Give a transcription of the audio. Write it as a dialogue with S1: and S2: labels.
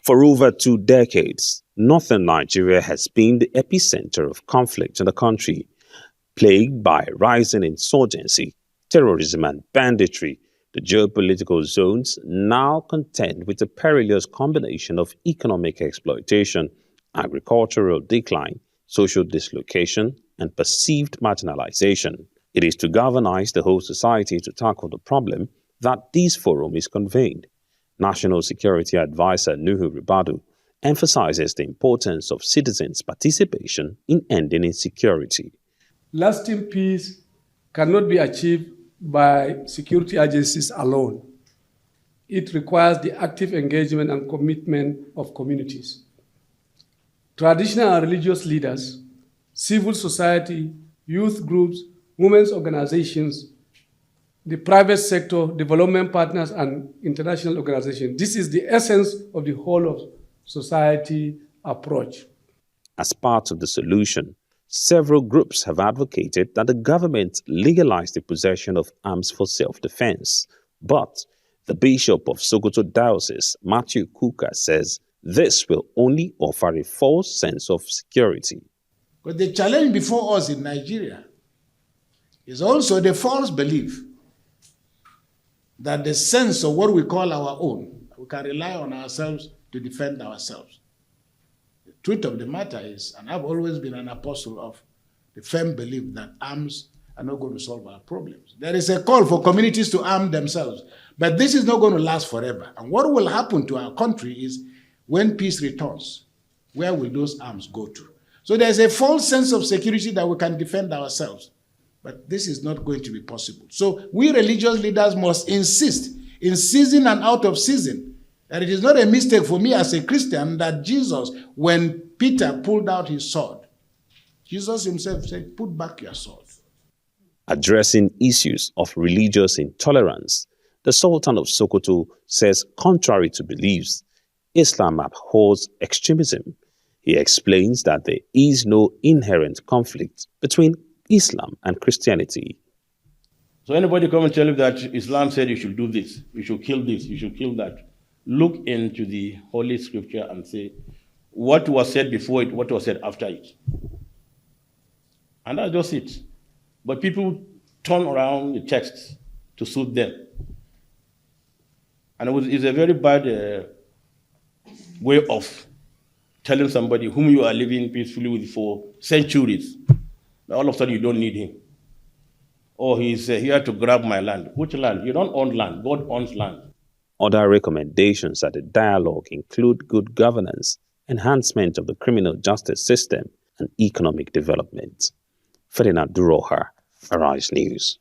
S1: For over 2 decades, northern Nigeria has been the epicenter of conflict in the country, plagued by rising insurgency, terrorism and banditry. The geopolitical zones now contend with a perilous combination of economic exploitation, agricultural decline, social dislocation, and perceived marginalization. It is to galvanize the whole society to tackle the problem that this forum is convened. National Security Advisor Nuhu Ribadu emphasizes the importance of citizens' participation in ending insecurity.
S2: Lasting peace cannot be achieved by security agencies alone. It requires the active engagement and commitment of communities. Traditional and religious leaders, civil society, youth groups, women's organizations, the private sector, development partners, and international organizations. This is the essence of the whole of society approach.
S1: As part of the solution, several groups have advocated that the government legalize the possession of arms for self-defense. But the Bishop of Sokoto Diocese, Matthew Kuka, says this will only offer a false sense of security.
S3: But the challenge before us in Nigeria is also the false belief that the sense of what we call our own, we can rely on ourselves to defend ourselves. The truth of the matter is, and I've always been an apostle of the firm belief that arms are not going to solve our problems. There is a call for communities to arm themselves, but this is not going to last forever. And what will happen to our country is when peace returns, where will those arms go to? So there's a false sense of security that we can defend ourselves. But this is not going to be possible. So we religious leaders must insist in season and out of season that it is not a mistake for me as a Christian that Jesus, when Peter pulled out his sword, Jesus himself said, "Put back your sword."
S1: Addressing issues of religious intolerance, the Sultan of Sokoto says contrary to beliefs, Islam abhors extremism. He explains that there is no inherent conflict between Islam and Christianity.
S4: So anybody come and tell you that Islam said you should do this, you should kill this, you should kill that, look into the Holy Scripture and say, what was said before it, what was said after it. And that's just it. But people turn around the texts to suit them. And it's a very bad way of telling somebody whom you are living peacefully with for centuries, all of a sudden you don't need him. Or he's here to grab my land. Which land? You don't own land. God owns land.
S1: Other recommendations at the dialogue include good governance, enhancement of the criminal justice system, and economic development. Ferdinand Duroha, Arise News.